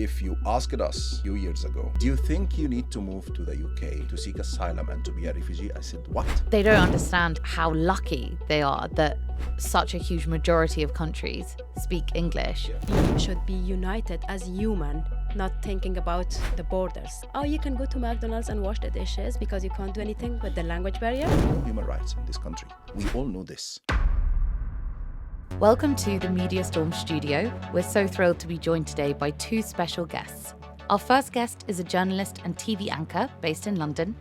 If you asked us a few years ago, do you think you need to move to the UK to seek asylum and to be a refugee? I said, what? They don't understand how lucky they are that such a huge majority of countries speak English. We should be united as human, not thinking about the borders. Oh, you can go to McDonald's and wash the dishes because you can't do anything with the language barrier? No human rights in this country. We all know this. Welcome to the Media Storm studio. We're so thrilled to be joined today by two special guests. Our first guest is a journalist and TV anchor based in London.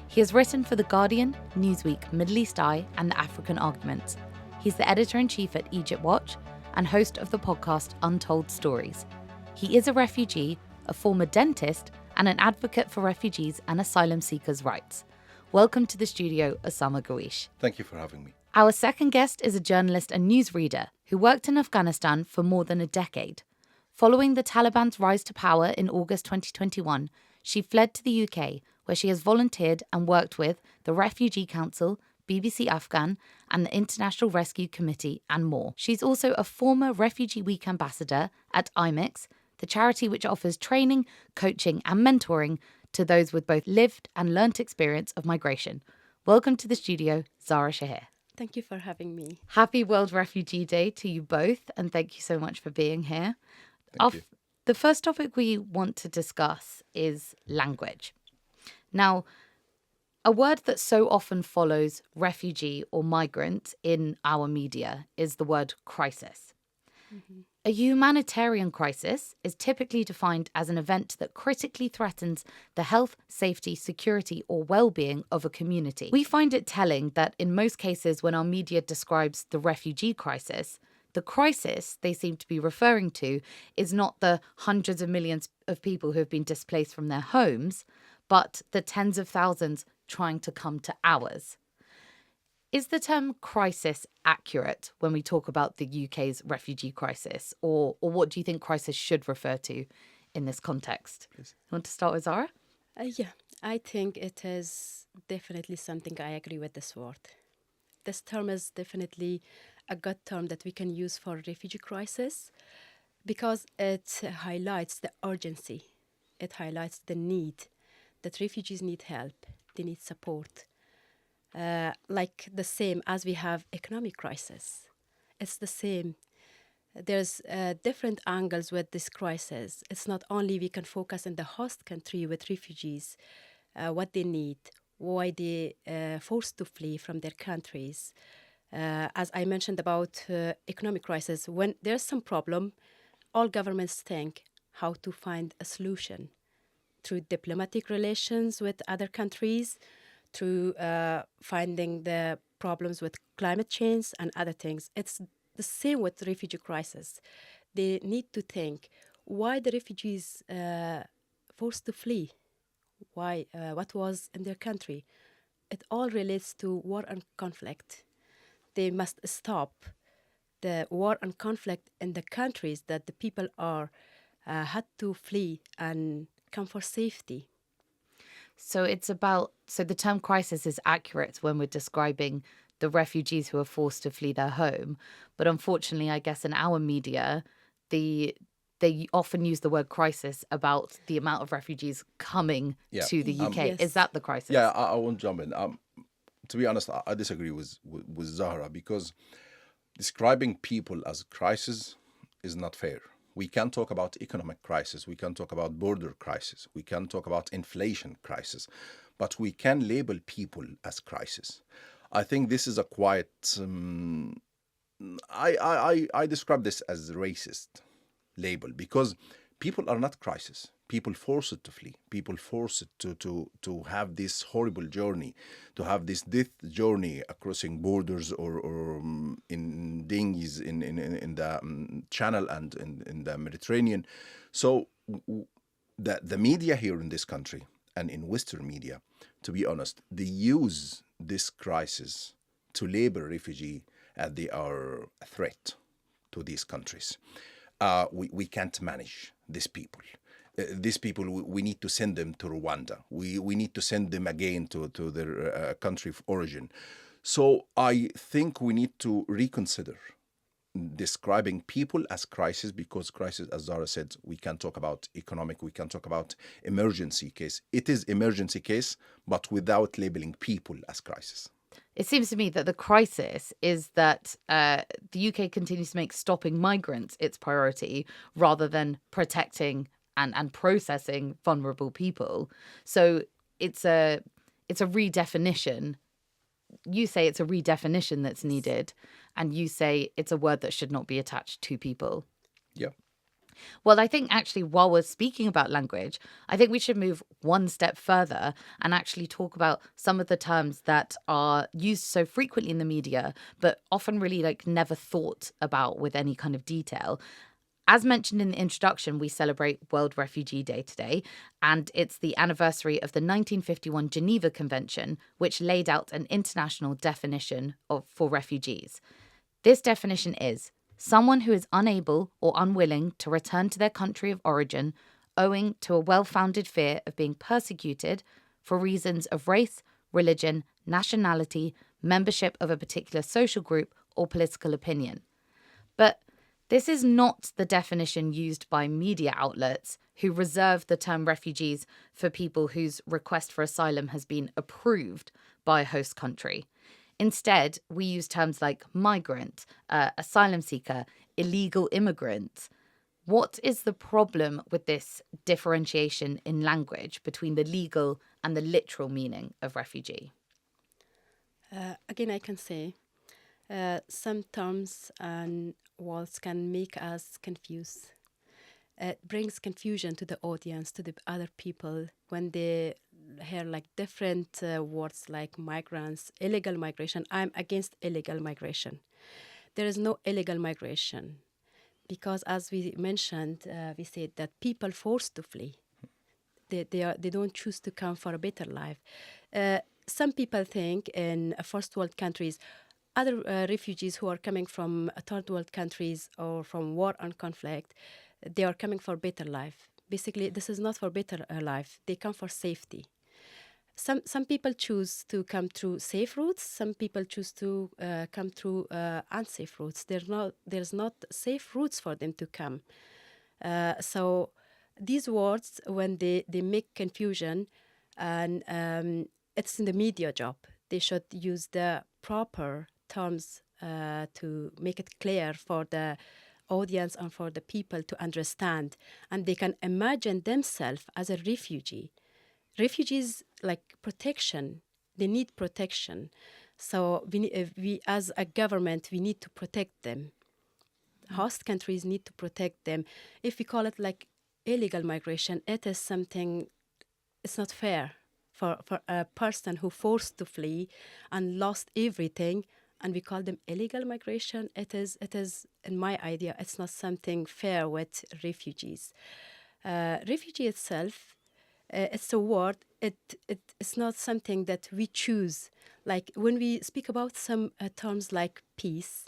He has written for The Guardian, Newsweek, Middle East Eye, and The African Argument. He's the editor-in-chief at Egyptwatch and host of the podcast Untold Stories. He is a refugee, a former dentist, and an advocate for refugees and asylum seekers' rights. Welcome to the studio, Osama Gaweesh. Thank you for having me. Our second guest is a journalist and newsreader who worked in Afghanistan for more than a decade. Following the Taliban's rise to power in August 2021, she fled to the UK, where she has volunteered and worked with the Refugee Council, BBC Afghan, and the International Rescue Committee, and more. She's also a former Refugee Week ambassador at IMIX, the charity which offers training, coaching, and mentoring to those with both lived and learnt experience of migration. Welcome to the studio, Zahra Shaheer. Thank you for having me. Happy World Refugee Day to you both, and thank you so much for being here. Thank you. The first topic we want to discuss is language. Now, a word that so often follows refugee or migrant in our media is the word crisis. Mm-hmm. A humanitarian crisis is typically defined as an event that critically threatens the health, safety, security, or well-being of a community. We find it telling that in most cases when our media describes the refugee crisis, the crisis they seem to be referring to is not the hundreds of millions of people who have been displaced from their homes, but the tens of thousands trying to come to ours. Is the term crisis accurate when we talk about the UK's refugee crisis? Or what do you think crisis should refer to in this context? Please. You want to start with Zahra? Yeah, I think it is definitely something I agree with this word. This term is definitely a good term that we can use for refugee crisis because it highlights the urgency. It highlights the need that refugees need help, they need support. Like the same as we have economic crisis. It's the same. There's different angles with this crisis. It's not only we can focus in the host country with refugees, what they need, why they forced to flee from their countries. As I mentioned about economic crisis, when there's some problem, all governments think how to find a solution through diplomatic relations with other countries, through finding the problems with climate change and other things. It's the same with the refugee crisis. They need to think why the refugees forced to flee, why, what was in their country. It all relates to war and conflict. They must stop the war and conflict in the countries that the people are had to flee and come for safety. So the term crisis is accurate when we're describing the refugees who are forced to flee their home. But unfortunately, I guess in our media, they often use the word crisis about the amount of refugees coming to the UK. Yes. Is that the crisis? Yeah, I won't jump in. To be honest, I disagree with Zahra because describing people as crisis is not fair. We can talk about economic crisis, we can talk about border crisis, we can talk about inflation crisis, but we can label people as crisis. I think this is a quite, I describe this as a racist label because people are not crisis. People forced to flee. People forced to have this horrible journey, to have this death journey crossing borders or in dinghies in the Channel and in the Mediterranean. So the media here in this country and in Western media, to be honest, they use this crisis to label refugee as they are a threat to these countries. We can't manage these people. These people, we need to send them to Rwanda. We need to send them again to their country of origin. So I think we need to reconsider describing people as crisis, because crisis, as Zara said, we can talk about economic, we can talk about emergency case. It is emergency case, but without labeling people as crisis. It seems to me that the crisis is that the UK continues to make stopping migrants its priority rather than protecting and processing vulnerable people. So it's a redefinition. You say it's a redefinition that's needed, and you say it's a word that should not be attached to people. Yeah. Well, I think actually, while we're speaking about language, I think we should move one step further and actually talk about some of the terms that are used so frequently in the media, but often really like never thought about with any kind of detail. As mentioned in the introduction, we celebrate World Refugee Day today, and it's the anniversary of the 1951 Geneva Convention, which laid out an international definition for refugees. This definition is someone who is unable or unwilling to return to their country of origin owing to a well-founded fear of being persecuted for reasons of race, religion, nationality, membership of a particular social group, or political opinion. But this is not the definition used by media outlets who reserve the term refugees for people whose request for asylum has been approved by a host country. Instead, we use terms like migrant, asylum seeker, illegal immigrant. What is the problem with this differentiation in language between the legal and the literal meaning of refugee? Again, I can say some terms and words can make us confused. It brings confusion to the audience, to the other people, when they hear like different words like migrants, illegal migration. I'm against illegal migration. There is no illegal migration because, as we mentioned, we said that people forced to flee. They don't choose to come for a better life. Some people think in first world countries, other refugees who are coming from third world countries or from war and conflict, they are coming for better life. Basically, this is not for better life. They come for safety. Some people choose to come through safe routes. Some people choose to come through unsafe routes. There's not safe routes for them to come. So these words, when they make confusion, and it's in the media job, they should use the proper terms to make it clear for the audience and for the people to understand, and they can imagine themselves as a refugee. Refugees like protection; they need protection. So we as a government, we need to protect them. Host countries need to protect them. If we call it like illegal migration, it is something, it's not fair for a person who forced to flee and lost everything, and we call them illegal migration. It is in my idea, it's not something fair with refugees. Refugee itself, it's a word. It's not something that we choose. Like when we speak about some terms like peace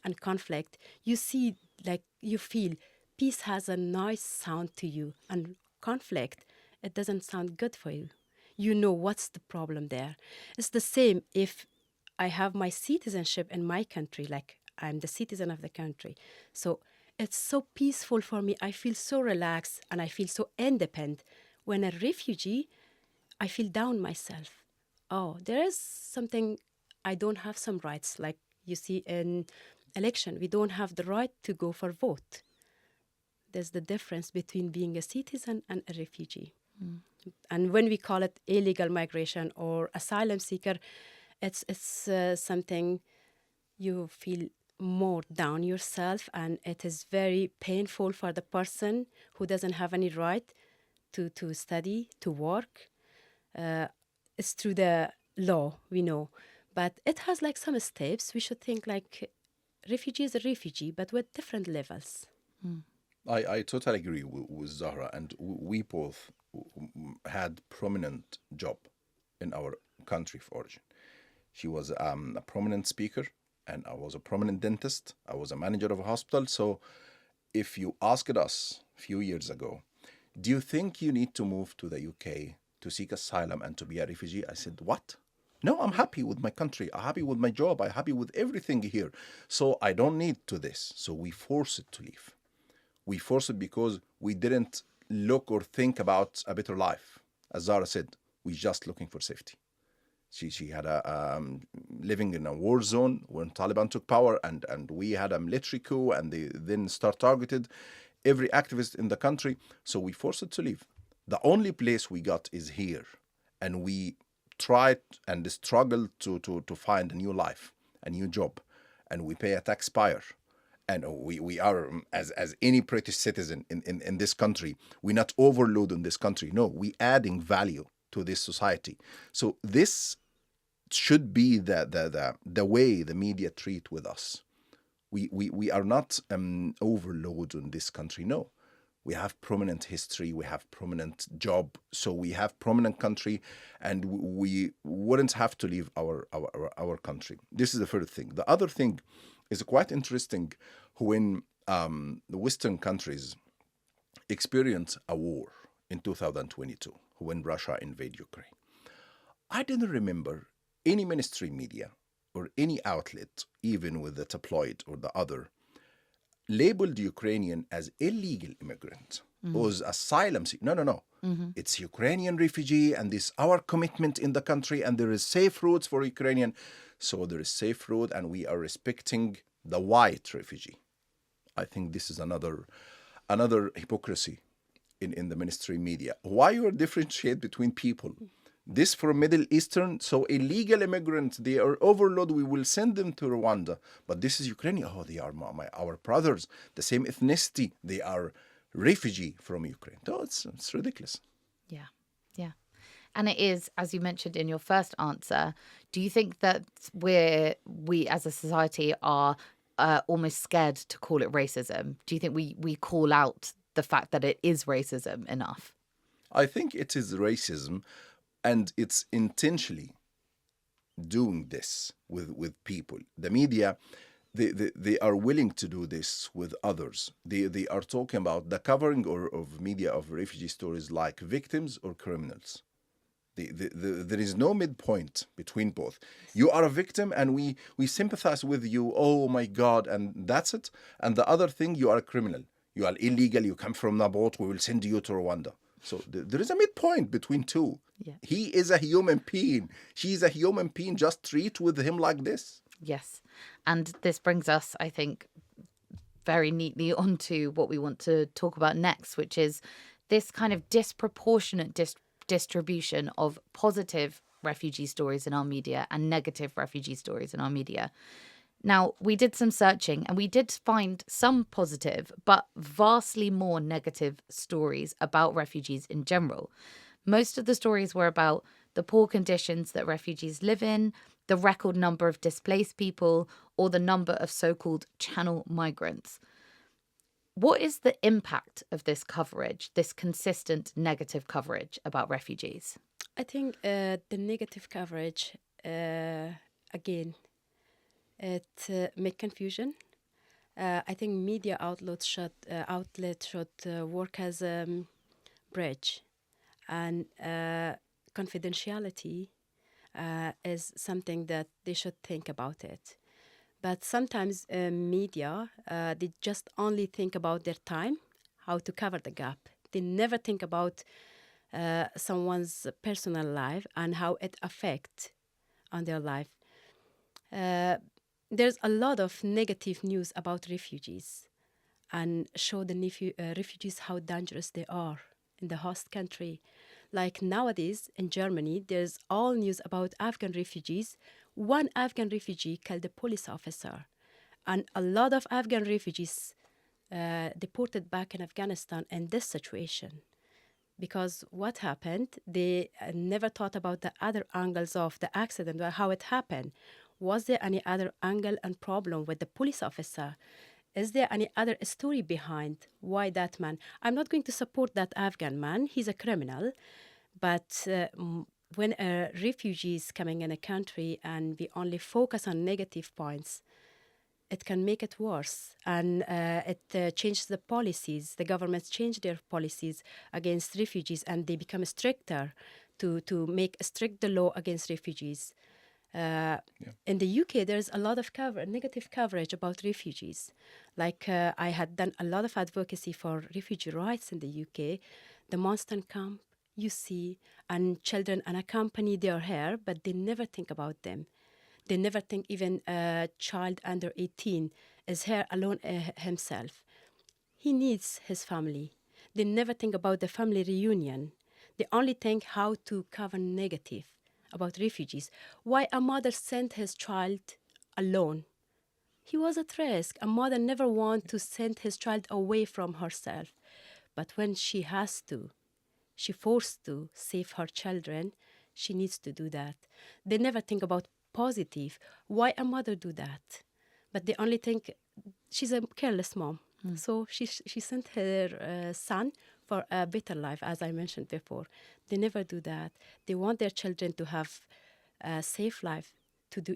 and conflict, you see, like you feel peace has a nice sound to you, and conflict, it doesn't sound good for you. You know what's the problem there. It's the same if I have my citizenship in my country, like I'm the citizen of the country. So it's so peaceful for me. I feel so relaxed and I feel so independent. When a refugee, I feel down myself. Oh, there is something, I don't have some rights. Like you see in election, we don't have the right to go for vote. There's the difference between being a citizen and a refugee. And when we call it illegal migration or asylum seeker, it's something you feel more down yourself, and it is very painful for the person who doesn't have any right to study, to work. It's through the law, we know. But it has like some steps. We should think like refugee is a refugee, but with different levels. I totally agree with Zahra, and we both had prominent job in our country of origin. She was a prominent speaker, and I was a prominent dentist. I was a manager of a hospital. So if you asked us a few years ago, do you think you need to move to the UK to seek asylum and to be a refugee? I said, what? No, I'm happy with my country. I'm happy with my job. I'm happy with everything here. So I don't need to this. So we force it to leave. We force it because we didn't look or think about a better life. As Zara said, we just looking for safety. She had a living in a war zone when Taliban took power, and we had a military coup, and they then start targeted every activist in the country. So we forced it to leave. The only place we got is here, and we tried and struggled to find a new life, a new job, and we pay a taxpayer. And we are, as any British citizen in this country, we're not overload in this country. No, we adding value to this society. So this should be the way the media treat with us. We are not overload in this country. No, we have prominent history, we have prominent job, so we have prominent country, and we wouldn't have to leave our country. This is the first thing. The other thing is quite interesting when the Western countries experienced a war in 2022 when Russia invaded Ukraine. I didn't remember any mainstream media or any outlet, even with the tabloid or the other, labeled Ukrainian as illegal immigrant or as asylum seeker. No, no, no. It's Ukrainian refugee, and this our commitment in the country, and there is safe routes for Ukrainian. So there is safe road, and we are respecting the white refugee. I think this is another hypocrisy in the mainstream media. Why you differentiate between people? This from Middle Eastern, so illegal immigrants, they are overload. We will send them to Rwanda. But this is Ukrainian. Oh, they are our brothers, the same ethnicity. They are refugee from Ukraine. No, it's ridiculous. Yeah, yeah. And it is, as you mentioned in your first answer, do you think that we as a society are almost scared to call it racism? Do you think we call out the fact that it is racism enough? I think it is racism, and it's intentionally doing this with people. The media, they are willing to do this with others. They are talking about the covering of media of refugee stories like victims or criminals. There is no midpoint between both. You are a victim, and we sympathize with you. Oh my God, and that's it. And the other thing, you are a criminal. You are illegal. You come from a boat. We will send you to Rwanda. So there is a midpoint between two. Yeah. He is a human being. She is a human being. Just treat with him like this. Yes. And this brings us, I think, very neatly onto what we want to talk about next, which is this kind of disproportionate distribution of positive refugee stories in our media and negative refugee stories in our media. Now, we did some searching and we did find some positive, but vastly more negative stories about refugees in general. Most of the stories were about the poor conditions that refugees live in, the record number of displaced people, or the number of so-called channel migrants. What is the impact of this coverage, this consistent negative coverage about refugees? I think the negative coverage, again, it make confusion. I think media outlets should work as a bridge, and confidentiality is something that they should think about it. But sometimes media, they just only think about their time, how to cover the gap. They never think about someone's personal life and how it affects on their life. There's a lot of negative news about refugees and show the refugees how dangerous they are in the host country. Like nowadays in Germany, there's all news about Afghan refugees. One Afghan refugee killed a police officer, and a lot of Afghan refugees deported back in Afghanistan in this situation. Because what happened, they never thought about the other angles of the accident, or how it happened. Was there any other angle and problem with the police officer? Is there any other story behind why that man? I'm not going to support that Afghan man. He's a criminal. But when a refugee is coming in a country and we only focus on negative points, it can make it worse. And it changes the policies. The governments change their policies against refugees, and they become stricter to make strict the law against refugees. In the UK, there's a lot of negative coverage about refugees. Like I had done a lot of advocacy for refugee rights in the UK. The Monster camp, you see, and children unaccompanied, they are here, but they never think about them. They never think even a child under 18 is here alone himself. He needs his family. They never think about the family reunion. They only think how to cover negative about refugees. Why a mother sent his child alone? He was at risk. A mother never wants to send his child away from herself. But when she has to, she forced to save her children, she needs to do that. They never think about positive. Why a mother do that? But they only think she's a careless mom. So she sent her son for a better life, as I mentioned before. They never do that. They want their children to have a safe life, to do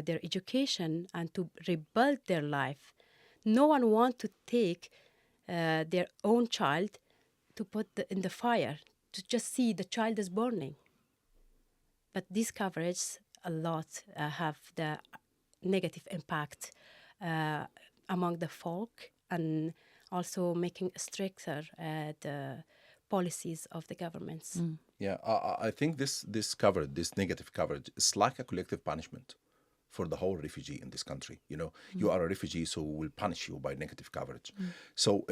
their education and to rebuild their life. No one wants to take their own child to put in the fire, to just see the child is burning. But these coverage a lot have the negative impact among the folk, and also making stricter the policies of the governments. Yeah, I think this coverage, this negative coverage, is like a collective punishment for the whole refugee in this country. You know, you are a refugee, so we'll punish you by negative coverage. So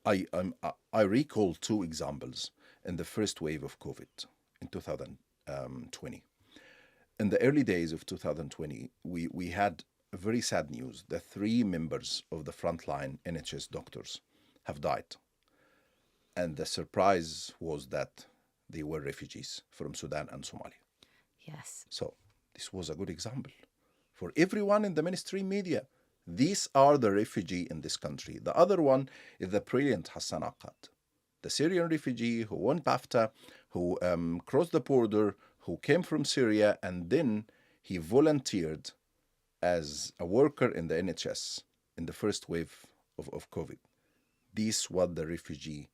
I recall two examples in the first wave of COVID in 2020. In the early days of 2020, we had very sad news. The three members of the frontline NHS doctors have died. And the surprise was that they were refugees from Sudan and Somalia. Yes. So this was a good example for everyone in the mainstream media. These are the refugee in this country. The other one is the brilliant Hassan Akkad, the Syrian refugee who won BAFTA, who crossed the border, who came from Syria, and then he volunteered as a worker in the NHS in the first wave of COVID. This is what the refugee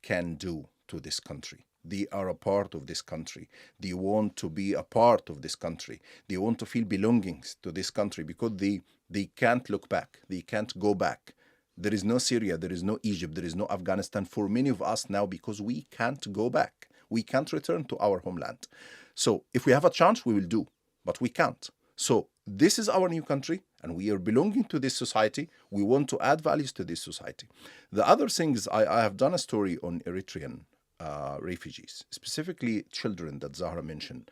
can do to this country. They are a part of this country. They want to be a part of this country. They want to feel belongings to this country because they can't look back. They can't go back. There is no Syria, there is no Egypt, there is no Afghanistan for many of us now because we can't go back. We can't return to our homeland. So if we have a chance, we will do, but we can't. So this is our new country, and we are belonging to this society. We want to add values to this society. The other thing is I have done a story on Eritrean refugees, specifically children that Zahra mentioned.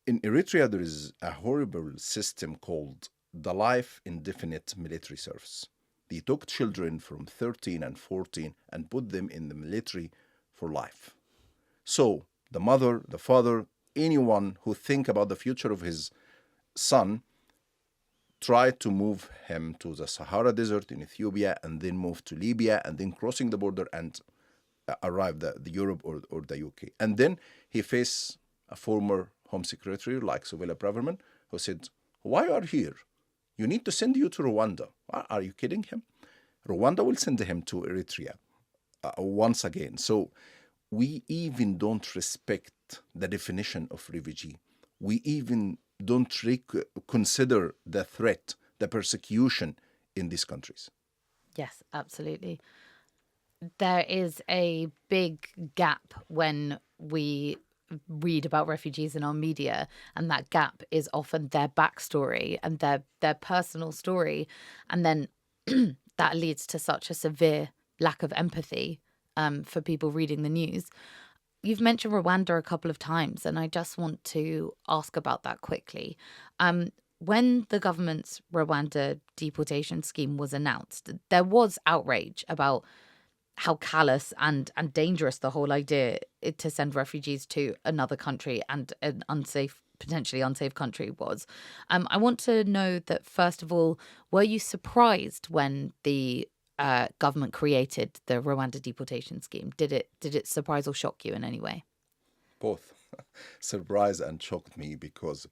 In Eritrea, there is a horrible system called the Life Indefinite Military Service. They took children from 13 and 14 and put them in the military for life. So the mother, the father, anyone who think about the future of his son tried to move him to the Sahara Desert in Ethiopia and then move to Libya and then crossing the border and arrived at Europe or the UK. And then he faced a former Home Secretary like Sovela Braverman who said, why are you here? You need to send you to Rwanda. Are you kidding him? Rwanda will send him to Eritrea once again. So we even don't respect the definition of refugee. We even don't consider the threat, the persecution in these countries. Yes, absolutely. There is a big gap when we read about refugees in our media, and that gap is often their backstory and their personal story, and then that leads to such a severe lack of empathy for people reading the news. You've mentioned Rwanda a couple of times, and I just want to ask about that quickly. When the government's Rwanda deportation scheme was announced, there was outrage about how callous and dangerous the whole idea to send refugees to another country and an potentially unsafe country was. I want to know that, first of all, were you surprised when the government created the Rwanda deportation scheme? Did it surprise or shock you in any way? Both surprised and shocked me because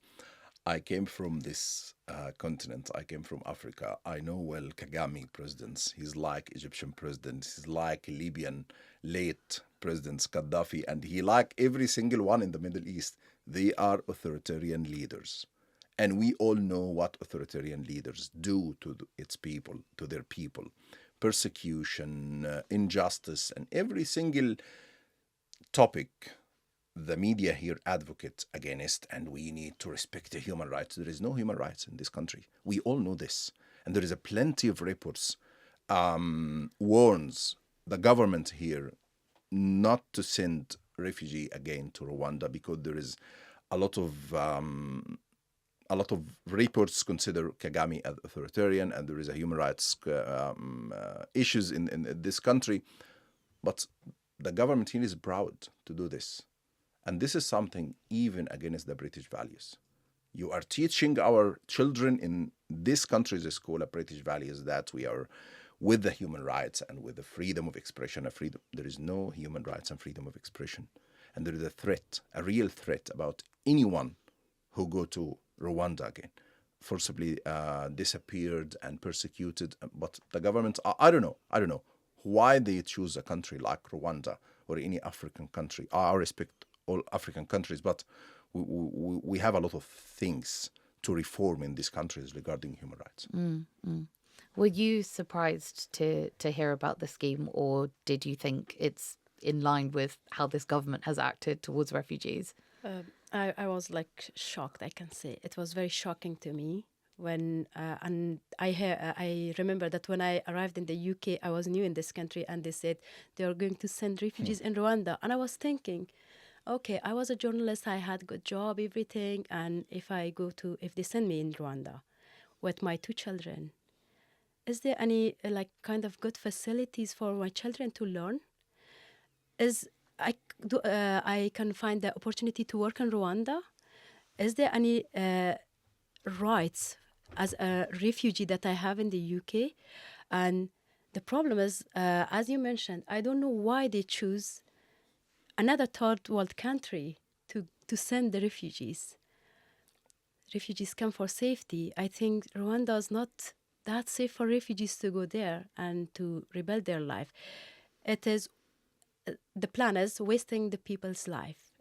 I came from this continent. I came from Africa. I know well Kagame presidents. He's like Egyptian presidents. He's like Libyan late presidents, Gaddafi, and he, like every single one in the Middle East, they are authoritarian leaders. And we all know what authoritarian leaders do to its people, to their people. Persecution, injustice, and every single topic the media here advocate against, and we need to respect the human rights. There is no human rights in this country. We all know this. And there is a plenty of reports warns the government here not to send refugee again to Rwanda because there is a lot of reports consider Kagame as authoritarian, and there is a human rights issues in this country. But the government here is proud to do this. And this is something even against the British values. You are teaching our children in this country's school British values that we are with the human rights and with the freedom of expression. There is no human rights and freedom of expression. And there is a threat, a real threat about anyone who go to Rwanda again, forcibly disappeared and persecuted. But the government, I don't know why they choose a country like Rwanda or any African country. I respect all African countries, but we have a lot of things to reform in these countries regarding human rights. Were you surprised to hear about the scheme, or did you think it's in line with how this government has acted towards refugees? I was like shocked, I can say. It was very shocking to me when, and I remember that when I arrived in the UK, I was new in this country, and they said they are going to send refugees in Rwanda. And I was thinking, okay, I was a journalist, I had good job, everything, and if they send me in Rwanda with my two children, is there any like kind of good facilities for my children to learn? I can find the opportunity to work in Rwanda? Is there any rights as a refugee that I have in the UK? And the problem is, as you mentioned, I don't know why they choose another third world country to send the refugees. Refugees come for safety. I think Rwanda is not that safe for refugees to go there and to rebuild their life. It is, the plan is wasting the people's life,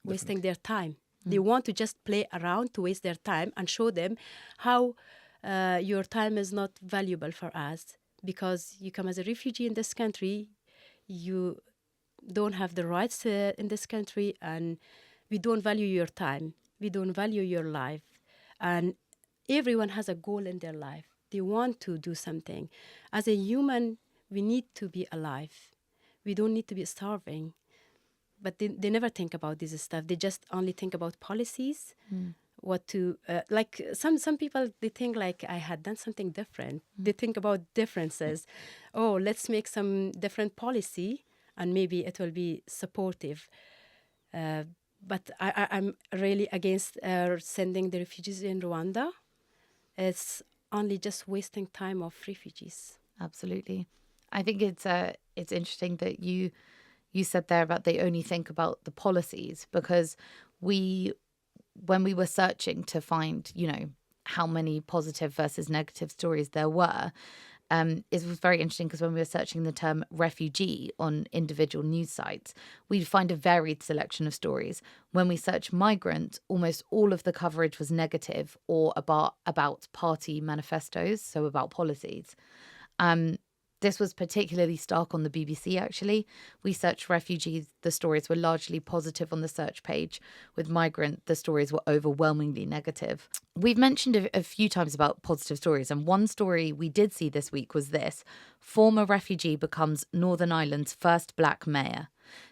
wasting their time. They want to just play around to waste their time and show them how your time is not valuable for us, because you come as a refugee in this country, you don't have the rights in this country, and we don't value your time. We don't value your life. And everyone has a goal in their life. They want to do something. As a human, we need to be alive. We don't need to be starving. But they never think about this stuff. They just only think about policies, what to, like some people, they think like I had done something different. They think about differences. Oh, let's make some different policy and maybe it will be supportive. But I'm really against sending the refugees in Rwanda. It's only just wasting time of refugees. Absolutely. I think it's interesting that you said there about they only think about the policies, because when we were searching to find, how many positive versus negative stories there were, it was very interesting because when we were searching the term refugee on individual news sites, we'd find a varied selection of stories. When we search migrant, almost all of the coverage was negative or about party manifestos, so about policies. This was particularly stark on the BBC, actually. We searched refugees, the stories were largely positive on the search page. With migrant, the stories were overwhelmingly negative. We've mentioned a few times about positive stories, and one story we did see this week was this: former refugee becomes Northern Ireland's first black mayor.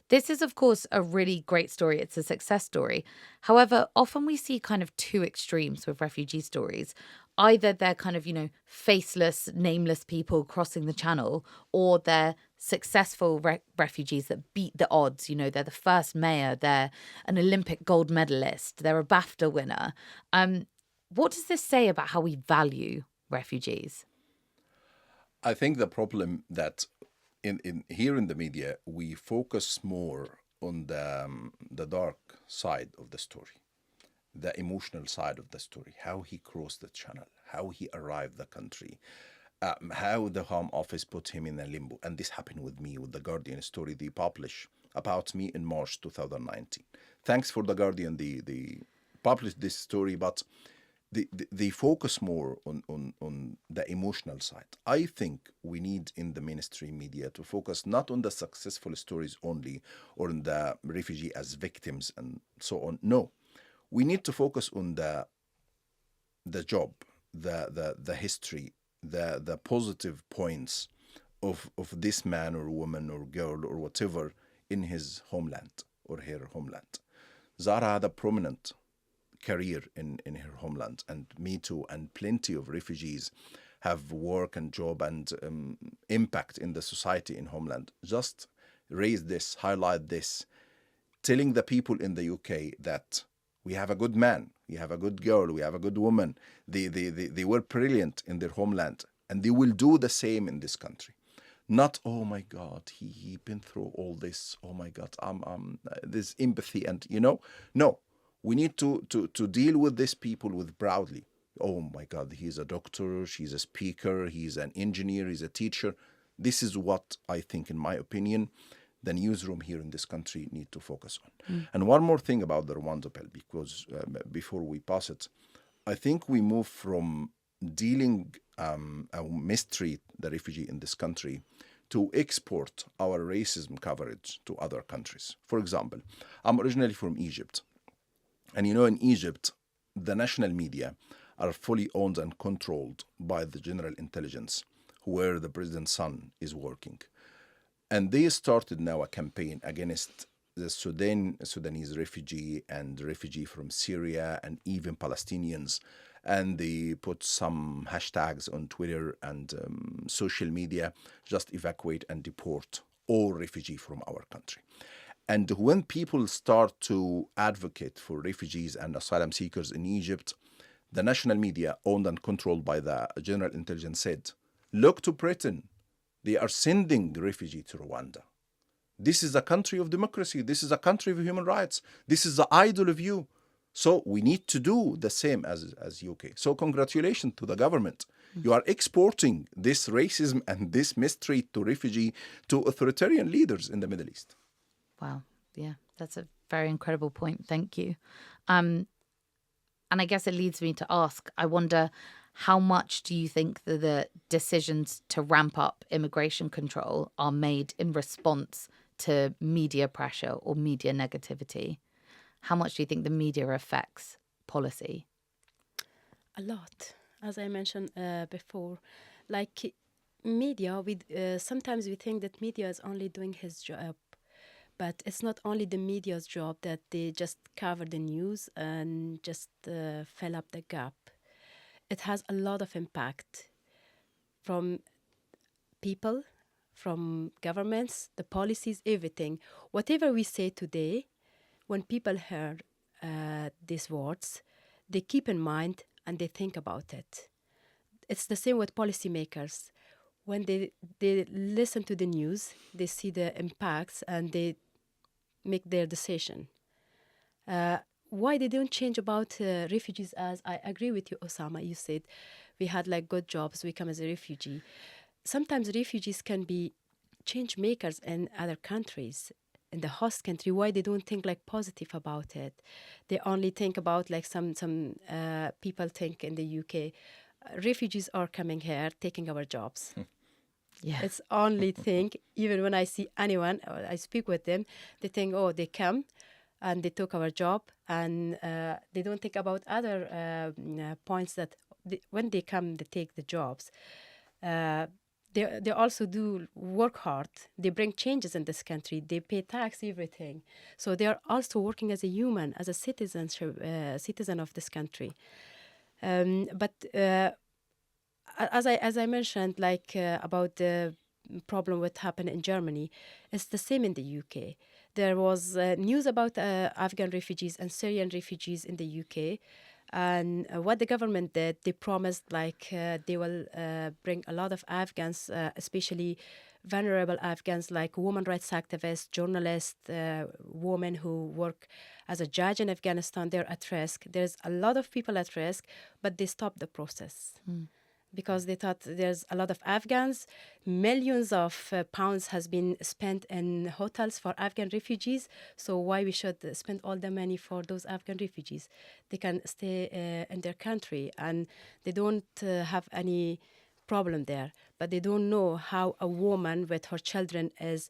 This is, of course, a really great story. It's a success story. However, often we see kind of two extremes with refugee stories. Either they're kind of, faceless, nameless people crossing the channel, or they're successful refugees that beat the odds. They're the first mayor, they're an Olympic gold medalist, they're a BAFTA winner. What does this say about how we value refugees? I think the problem that in here in the media, we focus more on the dark side of the story, the emotional side of the story, how he crossed the channel, how he arrived the country, how the Home Office put him in a limbo. And this happened with me with the Guardian story they published about me in March 2019. Thanks for the Guardian, they published this story, but they focus more on the emotional side. I think we need in the mainstream media to focus not on the successful stories only or on the refugee as victims and so on. No, we need to focus on the job, the history, the positive points of this man or woman or girl or whatever in his homeland or her homeland. Zara had a prominent career in her homeland, and me too, and plenty of refugees have work and job and impact in the society in homeland. Just raise this, highlight this, telling the people in the UK that we have a good man, we have a good girl, we have a good woman. They were brilliant in their homeland, and they will do the same in this country. Not, oh my God, he been through all this. Oh my God, this empathy and no, we need to deal with these people with proudly. Oh my God, he's a doctor, she's a speaker, he's an engineer, he's a teacher. This is what I think, in my opinion, the newsroom here in this country need to focus on. And one more thing about the Rwanda bill, because before we pass it, I think we move from dealing mistreat the refugee in this country to export our racism coverage to other countries. For example, I'm originally from Egypt. And in Egypt, the national media are fully owned and controlled by the general intelligence, where the president's son is working. And they started now a campaign against the Sudanese refugee and refugee from Syria and even Palestinians. And they put some hashtags on Twitter and social media, just evacuate and deport all refugee from our country. And when people start to advocate for refugees and asylum seekers in Egypt, the national media, owned and controlled by the general intelligence, said, look to Britain. They are sending refugee to Rwanda. This is a country of democracy. This is a country of human rights. This is the idol of you. So we need to do the same as UK. So congratulations to the government. You are exporting this racism and this mistreat to refugee to authoritarian leaders in the Middle East. Wow. Yeah, that's a very incredible point. Thank you. And I guess it leads me to ask, I wonder, how much do you think that the decisions to ramp up immigration control are made in response to media pressure or media negativity? How much do you think the media affects policy? A lot. As I mentioned before, like media, sometimes we think that media is only doing his job. But it's not only the media's job that they just cover the news and just fill up the gap. It has a lot of impact from people, from governments, the policies, everything. Whatever we say today, when people hear these words, they keep in mind and they think about it. It's the same with policymakers. When they listen to the news, they see the impacts and they make their decision. Why they don't change about refugees? As I agree with you, Osama, you said we had like good jobs, we come as a refugee. Sometimes refugees can be change makers in other countries, in the host country. Why they don't think like positive about it? They only think about like some people think in the UK, refugees are coming here, taking our jobs. Yeah. It's only thing, even when I see anyone, or I speak with them, they think, oh, they come and they took our job, and they don't think about other points that when they come, they take the jobs. They also do work hard. They bring changes in this country. They pay tax, everything. So they are also working as a human, as a citizen of this country. But as I mentioned, like about the problem what happened in Germany, it's the same in the UK. There was news about Afghan refugees and Syrian refugees in the UK, and what the government did, they promised like they will bring a lot of Afghans, especially vulnerable Afghans like women rights activists, journalists, women who work as a judge in Afghanistan. They're at risk. There's a lot of people at risk, but they stopped the process. because they thought there's a lot of Afghans. Millions of pounds has been spent in hotels for Afghan refugees. So why we should spend all the money for those Afghan refugees? They can stay in their country and they don't have any problem there. But they don't know how a woman with her children is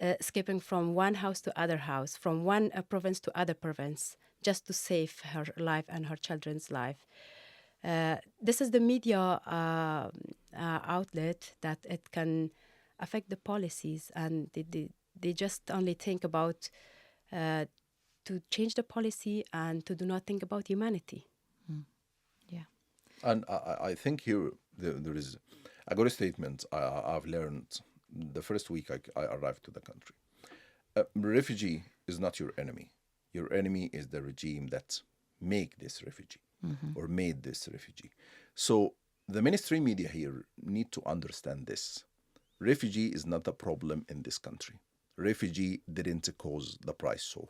escaping from one house to other house, from one province to other province, just to save her life and her children's life. This is the media outlet that it can affect the policies, and they just only think about to change the policy and to do not think about humanity. Yeah. And I think here there is, I got a statement I've learned the first week I arrived to the country. Refugee is not your enemy. Your enemy is the regime that make this refugee or made this refugee. So the mainstream media here need to understand this. Refugee is not a problem in this country. Refugee didn't cause the price soar.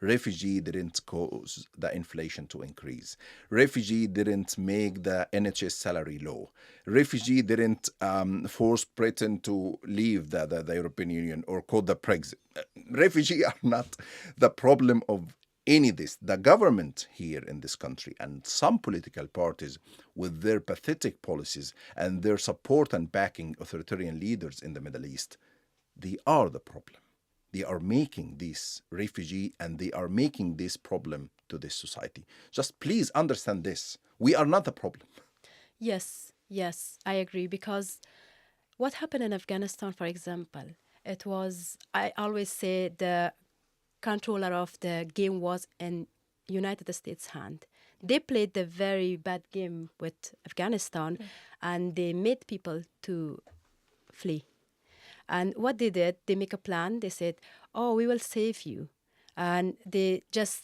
Refugee didn't cause the inflation to increase. Refugee didn't make the NHS salary low. Refugee didn't force Britain to leave the European Union or call the Brexit. Refugee are not the problem of any of this. The government here in this country and some political parties with their pathetic policies and their support and backing authoritarian leaders in the Middle East, they are the problem. They are making this refugee and they are making this problem to this society. Just please understand this. We are not the problem. Yes, yes, I agree. Because what happened in Afghanistan, for example, it was, I always say, the controller of the game was in United States' hand. They played the very bad game with Afghanistan, and they made people to flee. And what they did, they make a plan. They said, "Oh, we will save you," and they just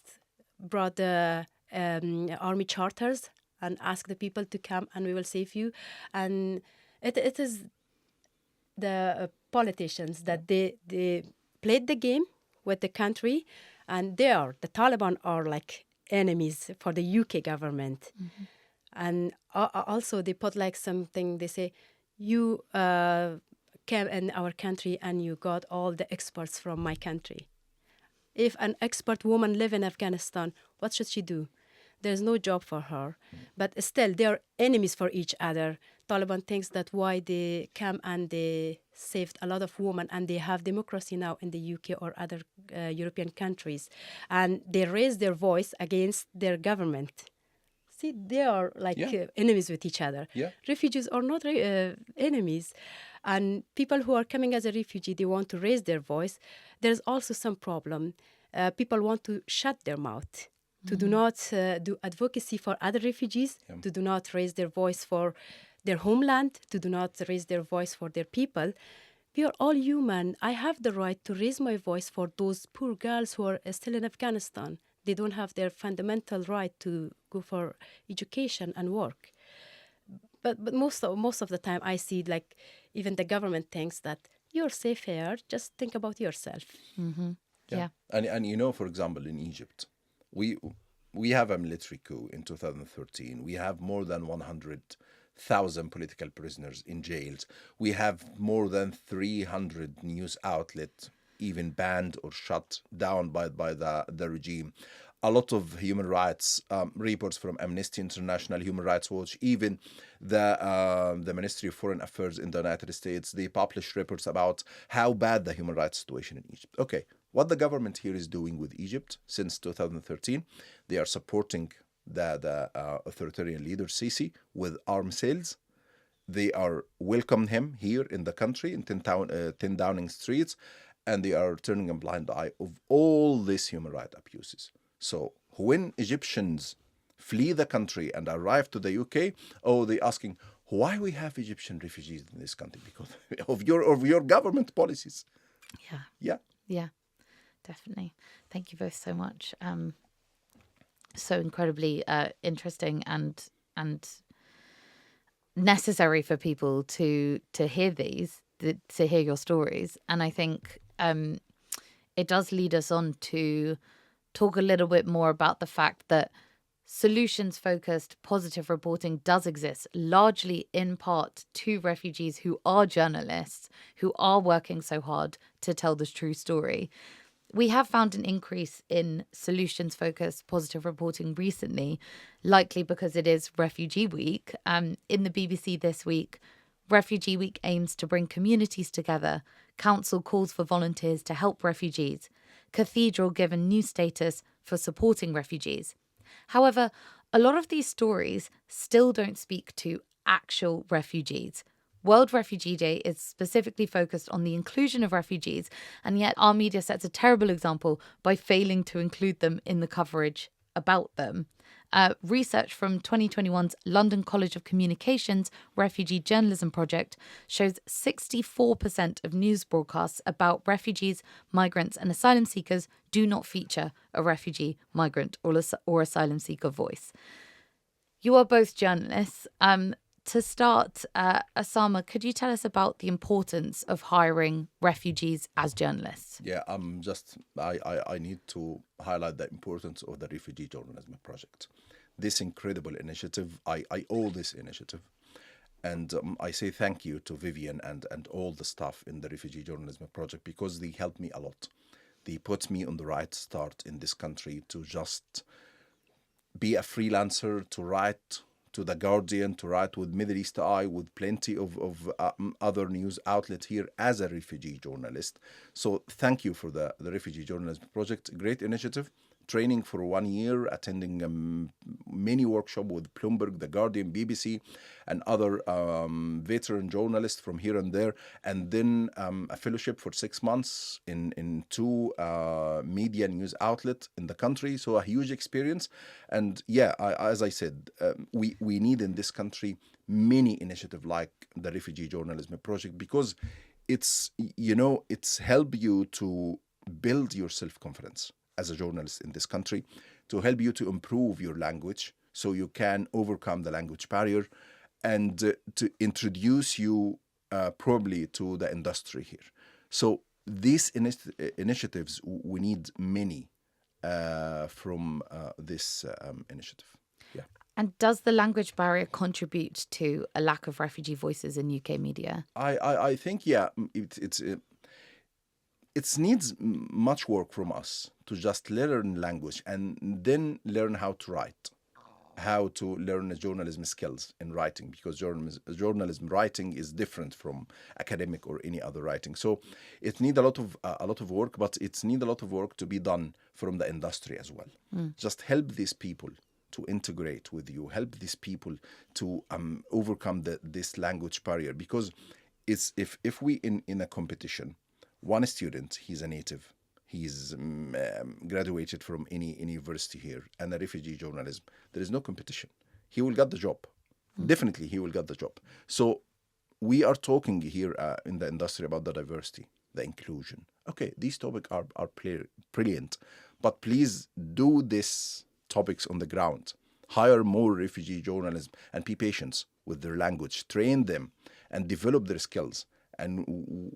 brought the army charters and asked the people to come, and we will save you. And it is the politicians that they played the game with the country, and the Taliban are like enemies for the UK government. And also they put like something, they say, you came in our country and you got all the experts from my country. If an expert woman live in Afghanistan, what should she do? There's no job for her. But still, they are enemies for each other. Taliban thinks that why they come and they saved a lot of women and they have democracy now in the UK or other European countries. And they raise their voice against their government. See, they are like enemies with each other. Yeah. Refugees are not enemies. And people who are coming as a refugee, they want to raise their voice. There's also some problem. People want to shut their mouth, to do not do advocacy for other refugees, to do not raise their voice for their homeland, to do not raise their voice for their people. We are all human. I have the right to raise my voice for those poor girls who are still in Afghanistan. They don't have their fundamental right to go for education and work. But most of the time, I see like even the government thinks that you're safe here. Just think about yourself. Yeah. And you know, for example, in Egypt, we have a military coup in 2013. We have more than 100,000 political prisoners in jails. We have more than 300 news outlets even banned or shut down by the regime. A lot of human rights reports from Amnesty International, Human Rights Watch, even the Ministry of Foreign Affairs in the United States, they publish reports about how bad the human rights situation in Egypt. Okay, what the government here is doing with Egypt since 2013, they are supporting the authoritarian leader Sisi with arms sales. They are welcome him here in the country in 10 Downing Streets, and they are turning a blind eye of all these human rights abuses. So when Egyptians flee the country and arrive to the UK, they're asking why we have Egyptian refugees in this country because of your government policies. Yeah, definitely. Thank you both so much. So incredibly interesting and necessary for people to hear to hear your stories. And I think it does lead us on to talk a little bit more about the fact that solutions-focused positive reporting does exist, largely in part to refugees who are journalists, who are working so hard to tell the true story. We have found an increase in solutions-focused positive reporting recently, likely because it is Refugee Week. In the BBC this week, Refugee Week aims to bring communities together. Council calls for volunteers to help refugees. Cathedral given new status for supporting refugees. However, a lot of these stories still don't speak to actual refugees. World Refugee Day is specifically focused on the inclusion of refugees, and yet our media sets a terrible example by failing to include them in the coverage about them. Research from 2021's London College of Communications Refugee Journalism Project shows 64% of news broadcasts about refugees, migrants, and asylum seekers do not feature a refugee, migrant, or asylum seeker voice. You are both journalists. To start, Osama, could you tell us about the importance of hiring refugees as journalists? Yeah, I need to highlight the importance of the Refugee Journalism Project. This incredible initiative, I owe this initiative. And I say thank you to Vivian and all the staff in the Refugee Journalism Project because they helped me a lot. They put me on the right start in this country to just be a freelancer, to write to The Guardian, to write with Middle East Eye, with plenty of other news outlets here as a refugee journalist. So thank you for the Refugee Journalism Project. Great initiative. Training for 1 year, attending many workshops with Bloomberg, The Guardian, BBC, and other veteran journalists from here and there, and then a fellowship for 6 months in two media news outlets in the country. So a huge experience. And yeah, as I said, we need in this country many initiatives like the Refugee Journalism Project because it's help you to build your self-confidence as a journalist in this country, to help you to improve your language so you can overcome the language barrier and to introduce you probably to the industry here. So these initiatives, we need many from this initiative. Yeah. And does the language barrier contribute to a lack of refugee voices in UK media? I think, yeah, it needs much work from us to just learn language and then learn how to write, how to learn journalism skills in writing, because journalism writing is different from academic or any other writing. So it needs a lot of work, but it needs a lot of work to be done from the industry as well. Just help these people to integrate with you, help these people to overcome this language barrier, because it's if we in a competition. One student, he's a native. He's graduated from any university here, and a refugee journalism. There is no competition. He will get the job. Definitely, he will get the job. So we are talking here in the industry about the diversity, the inclusion. Okay, these topics are brilliant, but please do these topics on the ground. Hire more refugee journalism and be patient with their language. Train them and develop their skills. And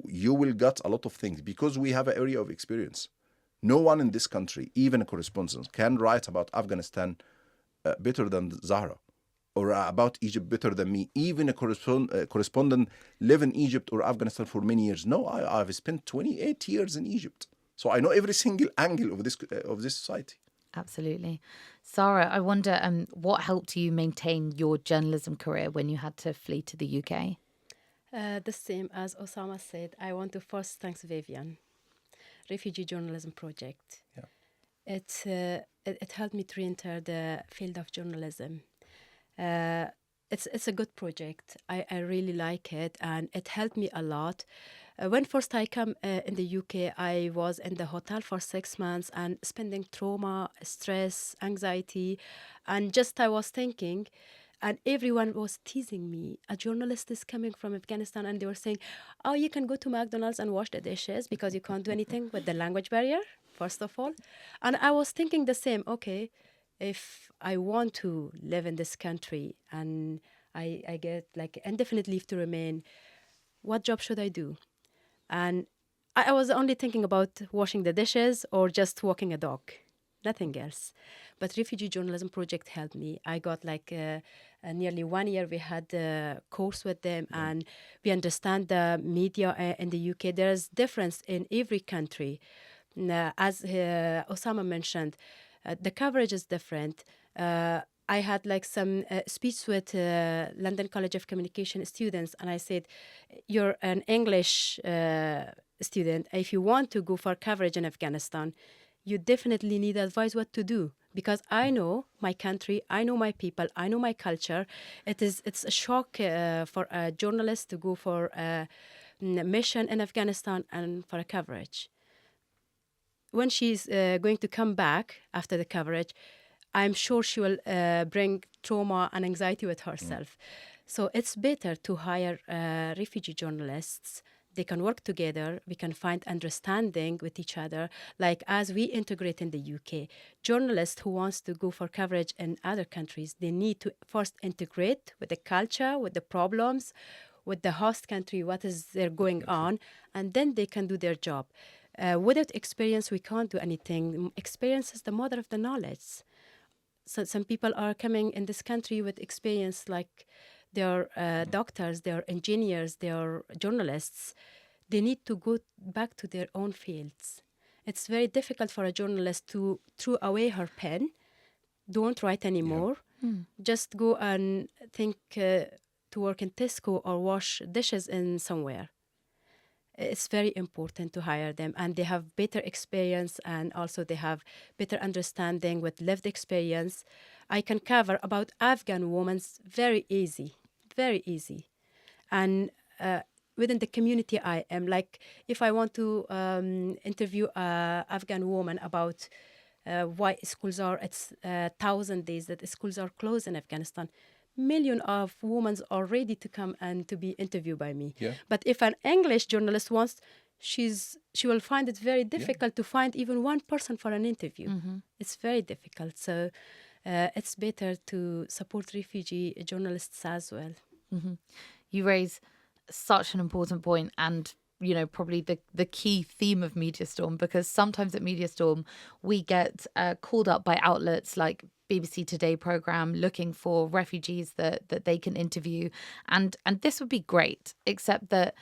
you will get a lot of things because we have an area of experience. No one in this country, even a correspondent, can write about Afghanistan better than Zahra, or about Egypt better than me. Even a correspondent live in Egypt or Afghanistan for many years. No, I've spent 28 years in Egypt. So I know every single angle of this society. Absolutely. Zahra, I wonder what helped you maintain your journalism career when you had to flee to the UK? The same as Osama said, I want to first thank Vivian, Refugee Journalism Project. Yeah. It helped me to enter the field of journalism. It's a good project. I really like it, and it helped me a lot. When first I come in the UK, I was in the hotel for 6 months and spending trauma, stress, anxiety, and just I was thinking. And everyone was teasing me. A journalist is coming from Afghanistan, and they were saying, oh, you can go to McDonald's and wash the dishes because you can't do anything with the language barrier, first of all. And I was thinking the same, okay, if I want to live in this country and I get like indefinite leave to remain, what job should I do? And I was only thinking about washing the dishes or just walking a dog. nothing else. But Refugee Journalism Project helped me. I got like nearly 1 year. We had a course with them, and we understand the media in the UK. There's difference in every country. As Osama mentioned, the coverage is different. I had like some speech with London College of Communication students, and I said, "You're an English student. If you want to go for coverage in Afghanistan, you definitely need advice what to do, because I know my country, I know my people, I know my culture. It's a shock for a journalist to go for a mission in Afghanistan and for a coverage. When she's going to come back after the coverage, I'm sure she will bring trauma and anxiety with herself. So it's better to hire refugee journalists. They can work together. We can find understanding with each other. Like as we integrate in the UK, journalists who wants to go for coverage in other countries, they need to first integrate with the culture, with the problems, with the host country, what is there going on, and then they can do their job. Without experience, we can't do anything. Experience is the mother of the knowledge. So some people are coming in this country with experience, like they're doctors, they're engineers, they're journalists. They need to go back to their own fields. It's very difficult for a journalist to throw away her pen, don't write anymore, just go and think to work in Tesco or wash dishes in somewhere. It's very important to hire them, and they have better experience, and also they have better understanding with lived experience. I can cover about Afghan women very easy, very easy. And within the community I am, like if I want to interview a Afghan woman about why schools are, it's 1,000 days that schools are closed in Afghanistan. Million of women are ready to come and to be interviewed by me. Yeah. But if an English journalist wants, she will find it very difficult to find even one person for an interview. It's very difficult. So it's better to support refugee journalists as well. You raise such an important point, and probably the key theme of Media Storm, because sometimes at Media Storm we get called up by outlets like BBC Today programme looking for refugees that they can interview, and this would be great, except that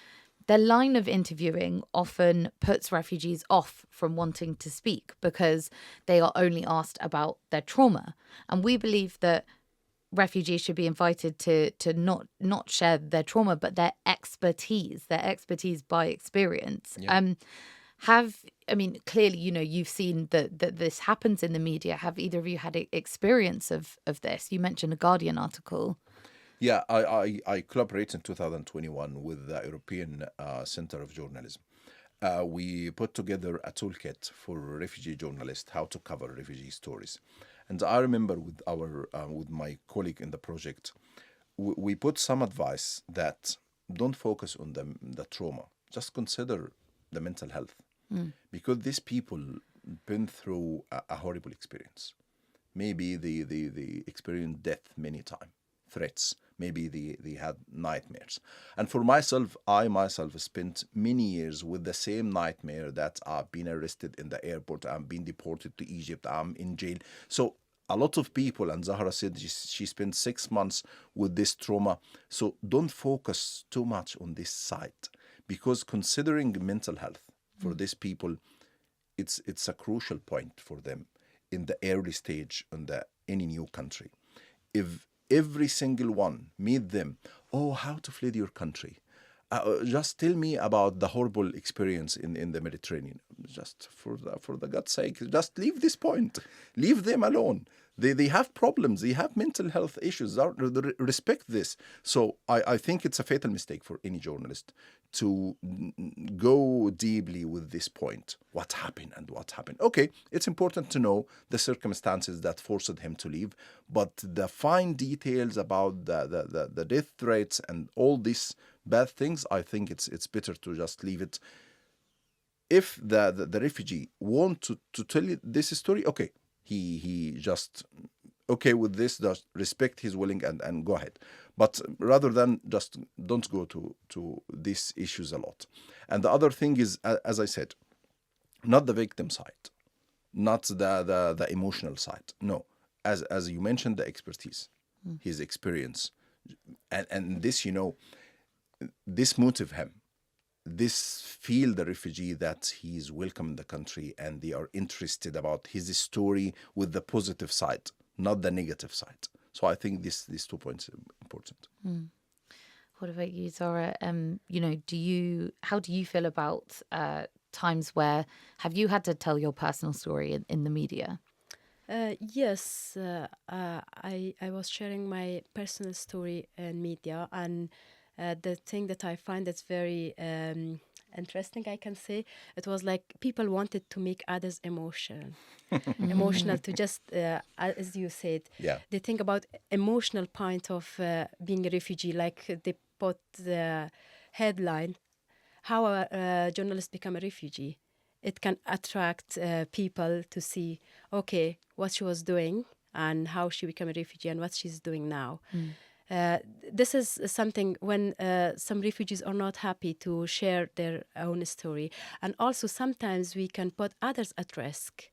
their line of interviewing often puts refugees off from wanting to speak because they are only asked about their trauma. And we believe that refugees should be invited to not share their trauma, but their expertise by experience. Yeah. Clearly, you've seen that this happens in the media. Have either of you had experience of this? You mentioned a Guardian article. Yeah, I collaborate in 2021 with the European Center of Journalism. We put together a toolkit for refugee journalists, how to cover refugee stories. And I remember with my colleague in the project, we put some advice that don't focus on the trauma. Just consider the mental health. Because these people been through a horrible experience. Maybe they experienced death many times, threats. Maybe they had nightmares. And for myself, I myself spent many years with the same nightmare that I've been arrested in the airport, I'm being deported to Egypt, I'm in jail. So a lot of people, and Zahra said she spent 6 months with this trauma. So don't focus too much on this side, because considering mental health for these people, it's a crucial point for them in the early stage in any new country. If every single one meet them, how to flee your country, just tell me about the horrible experience in the Mediterranean. Just for the God's sake, just leave this point. Leave them alone. They have problems. They have mental health issues. Respect this. So I think it's a fatal mistake for any journalist to go deeply with this point. What happened and what happened? Okay, it's important to know the circumstances that forced him to leave, but the fine details about the death threats and all these bad things, I think it's better to just leave it. If the refugee want to tell you this story, okay, he just okay with this, just respect his willing and go ahead. But rather than just don't go to these issues a lot. And the other thing is, as I said, not the victim side. not the emotional side. No, as you mentioned, the expertise, his experience, and this, this motive him. This feel the refugee that he is welcome in the country and they are interested about his story with the positive side, not the negative side. So I think these 2 points are important. What about you, Zara? How do you feel about times where have you had to tell your personal story in the media? Yes, I was sharing my personal story in media, and the thing that I find that's very interesting, I can say, it was like people wanted to make others emotional to just, as you said, Yeah. they think about emotional point of being a refugee, like they put the headline, how a journalist become a refugee. It can attract people to see, okay, what she was doing and how she became a refugee and what she's doing now. Uh, this is something when some refugees are not happy to share their own story. And also sometimes we can put others at risk.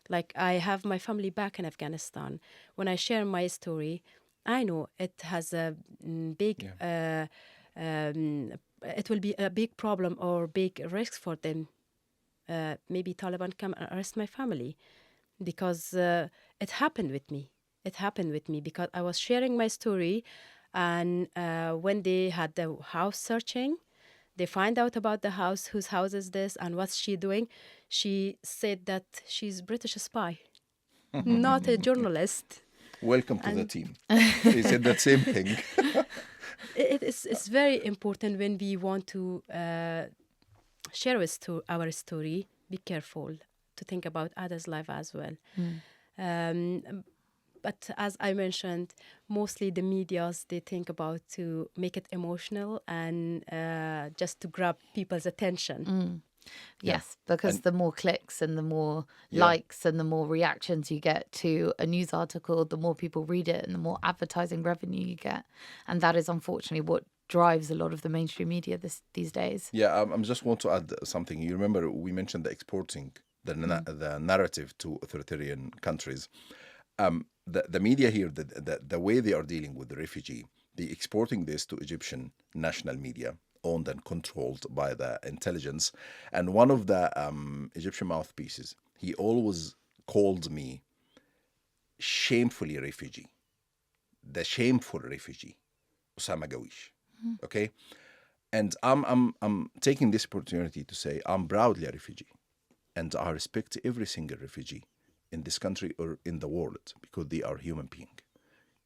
Like I have my family back in Afghanistan. When I share my story, I know it has a big, it will be a big problem or big risk for them. Maybe Taliban come and arrest my family because it happened with me. It happened with me because I was sharing my story, and when they had the house searching, they find out about the house, whose house is this, and what's she doing. She said that she's British spy, not a journalist. Welcome to the And team. He said that same thing. it's very important when we want to share our story. Be careful to think about others' life as well. But as I mentioned, mostly the medias, they think about to make it emotional and just to grab people's attention. Yes, because And the more clicks and the more yeah, likes and the more reactions you get to a news article, the more people read it and the more advertising revenue you get. And that is unfortunately what drives a lot of the mainstream media these days. yeah. I'm just want to add something. You remember we mentioned the exporting the narrative to authoritarian countries. The media here, the way they are dealing with the refugee, they exporting this to Egyptian national media, owned and controlled by the intelligence. And one of the Egyptian mouthpieces, he always called me shamefully refugee, the shameful refugee, Osama Gaweesh. Okay, and I'm taking this opportunity to say I'm proudly a refugee, and I respect every single refugee in this country or in the world because they are human being.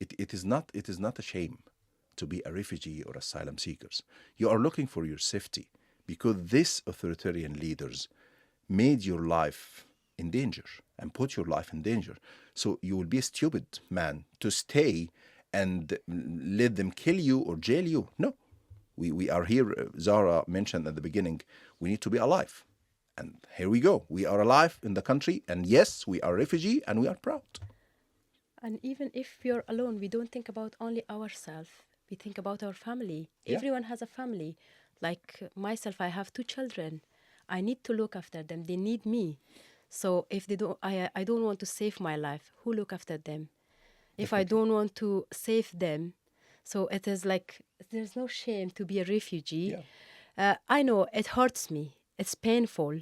It is not a shame to be a refugee or asylum seekers. You are looking for your safety because these authoritarian leaders made your life in danger and put your life in danger. So you will be a stupid man to stay and let them kill you or jail you. No, we are here. Zara mentioned at the beginning, we need to be alive. And here we go. We are alive in the country. And yes, we are refugee and we are proud. And even if we're alone, we don't think about only ourselves. We think about our family. Yeah. Everyone has a family. Like myself, I have 2 children. I need to look after them. They need me. So if they don't, I don't want to save my life. Who look after them? If I don't want to save them, so it is like there's no shame to be a refugee. I know it hurts me. It's painful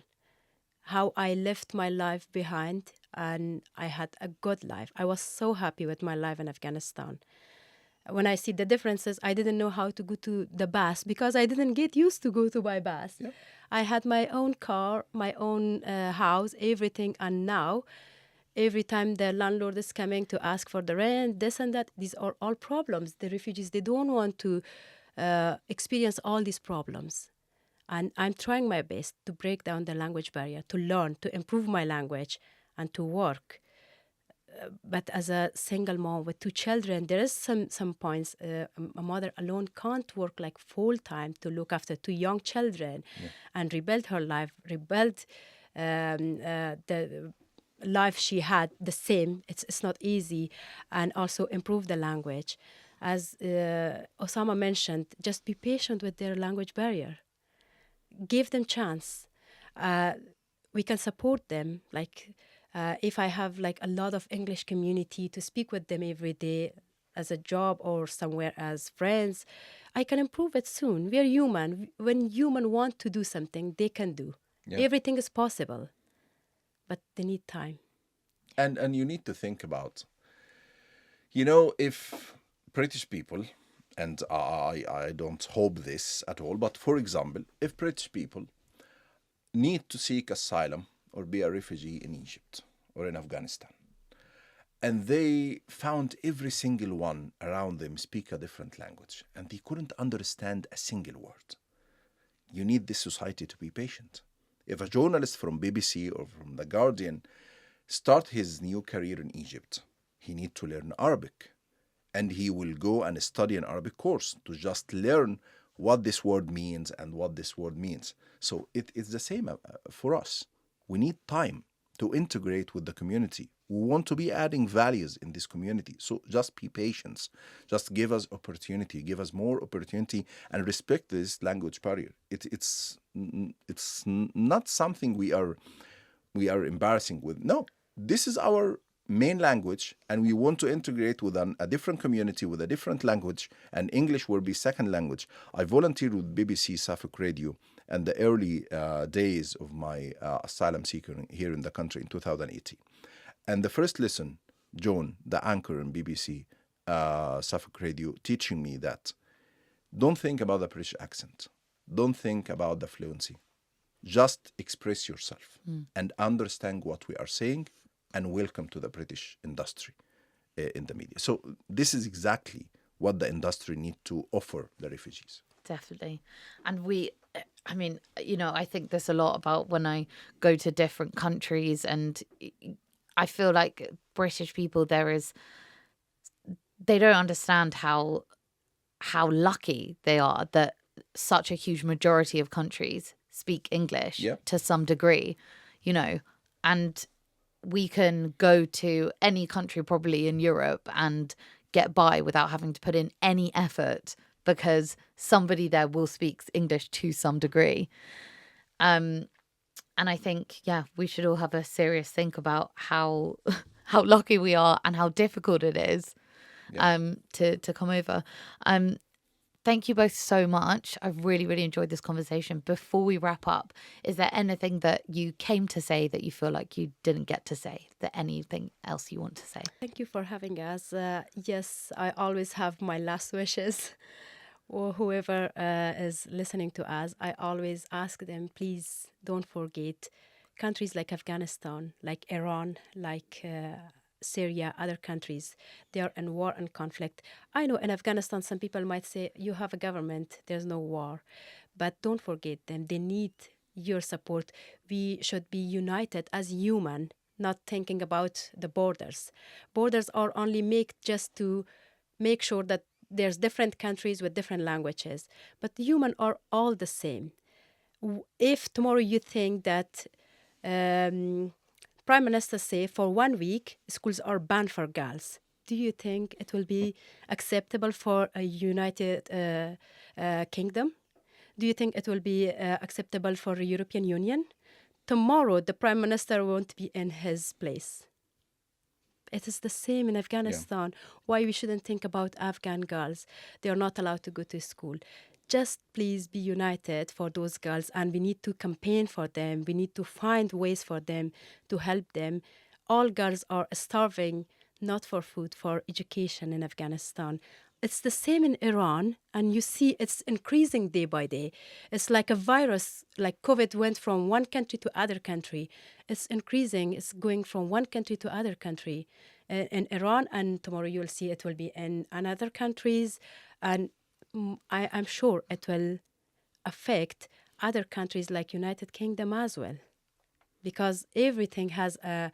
how I left my life behind and I had a good life. I was so happy with my life in Afghanistan. When I see the differences, I didn't know how to go to the bus because I didn't get used to go to my bus. I had my own car, my own house, everything. And now, every time the landlord is coming to ask for the rent, this and that, these are all problems. The refugees, they don't want to experience all these problems. And I'm trying my best to break down the language barrier, to learn, to improve my language, and to work. But as a single mom with 2 children, there is some points a mother alone can't work like full time to look after 2 young children and rebuild her life, rebuild the life she had the same. It's not easy, and also improve the language. As Osama mentioned, just be patient with their language barrier. Give them chance. We can support them, like If I have like a lot of English community to speak with them every day as a job or somewhere as friends, I can improve it soon. We are human. When human want to do something, they can do. Yeah. Everything is possible, but they need time. And you need to think about, if British people, and I don't hope this at all, but for example, if British people need to seek asylum or be a refugee in Egypt or in Afghanistan, and they found every single one around them speak a different language, and they couldn't understand a single word. You need this society to be patient. If a journalist from BBC or from The Guardian start his new career in Egypt, he need to learn Arabic, and he will go and study an Arabic course to just learn what this word means and what this word means. So it's the same for us. We need time to integrate with the community. We want to be adding values in this community. So just be patient. Just give us opportunity, give us more opportunity, and respect this language barrier. It's not something we are embarrassing with. No, this is our main language, and we want to integrate with a different community with a different language, and English will be second language. I volunteered with BBC Suffolk Radio in the early days of my asylum seeker here in the country in 2018. And the first lesson, Joan, the anchor in BBC Suffolk Radio, teaching me that don't think about the British accent. Don't think about the fluency. Just express yourself and understand what we are saying, and welcome to the British industry in the media. So this is exactly what the industry need to offer the refugees. Definitely. And I think there's a lot about when I go to different countries, and I feel like British people, they don't understand how lucky they are that such a huge majority of countries speak English Yeah. to some degree, and we can go to any country probably in Europe and get by without having to put in any effort because somebody there will speak English to some degree. And I think, we should all have a serious think about how how lucky we are and how difficult it is to come over. Thank you both so much. I've really, really enjoyed this conversation. Before we wrap up, is there anything that you came to say that you feel like you didn't get to say? Is there anything else you want to say? Thank you for having us. Yes, I always have my last wishes. Or whoever is listening to us, I always ask them, please don't forget countries like Afghanistan, like Iran, like Syria, other countries. They are in war and conflict. I know in Afghanistan, some people might say, you have a government, there's no war. But don't forget them. They need your support. We should be united as human, not thinking about the borders. Borders are only made just to make sure that there's different countries with different languages, but human are all the same. If tomorrow you think that Prime Minister say for 1 week schools are banned for girls, do you think it will be acceptable for a United Kingdom? Do you think it will be acceptable for the European Union? Tomorrow the Prime Minister won't be in his place. It is the same in Afghanistan. Why we shouldn't think about Afghan girls? They are not allowed to go to school. Just please be united for those girls, and we need to campaign for them. We need to find ways for them to help them. All girls are starving, not for food, for education in Afghanistan. It's the same in Iran, and you see it's increasing day by day. It's like a virus, like COVID went from one country to other country. It's increasing, it's going from one country to other country. In Iran, and tomorrow you'll see it will be in another countries, and I'm sure it will affect other countries like United Kingdom as well, because everything has a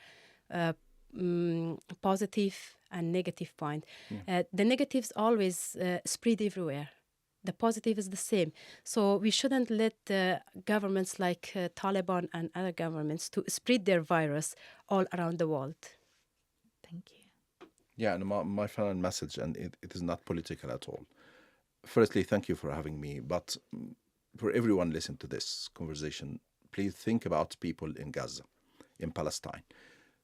positive and negative point. The negatives always spread everywhere. The positive is the same. So we shouldn't let governments like Taliban and other governments to spread their virus all around the world. Thank you. Yeah, and my final message, and it is not political at all. Firstly, thank you for having me. But for everyone listening to this conversation, please think about people in Gaza, in Palestine.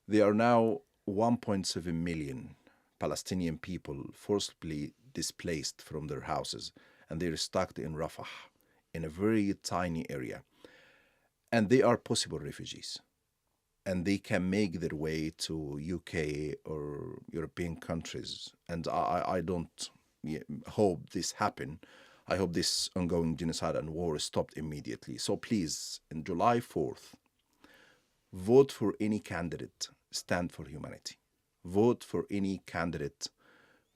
There are now 1.7 million Palestinian people forcibly displaced from their houses, and they're stuck in Rafah, in a very tiny area. And they are possible refugees, and they can make their way to UK or European countries. And I don't hope this happen. I hope this ongoing genocide and war is stopped immediately. So please, in July 4th, vote for any candidate, stand for humanity. Vote for any candidate,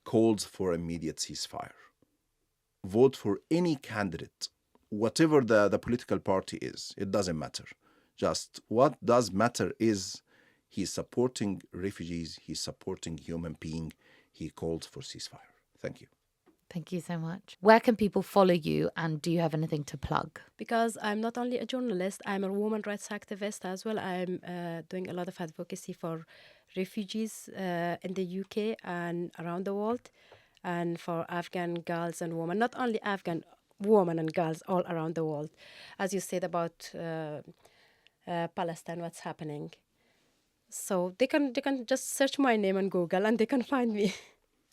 calls for immediate ceasefire. Vote for any candidate, whatever the political party is, it doesn't matter. Just what does matter is he's supporting refugees, he's supporting human being, he called for ceasefire. Thank you. Thank you so much. Where can people follow you, and do you have anything to plug? Because I'm not only a journalist, I'm a woman rights activist as well. I'm doing a lot of advocacy for refugees in the UK and around the world, and for Afghan girls and women, not only Afghan women and girls all around the world. As you said about Palestine, what's happening. So they can just search my name on Google and they can find me.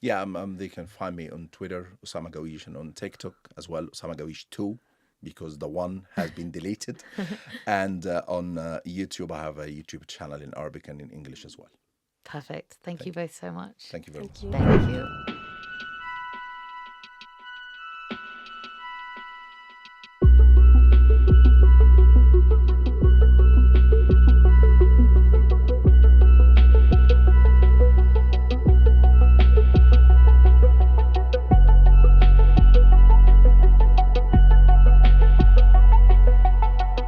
Yeah, they can find me on Twitter, Osama Gaweesh, and on TikTok as well, Osama Gaweesh 2, because the one has been deleted. And on YouTube, I have a YouTube channel in Arabic and in English as well. Perfect. Thank you both so much. Thank you very much. Thank you. Thank you.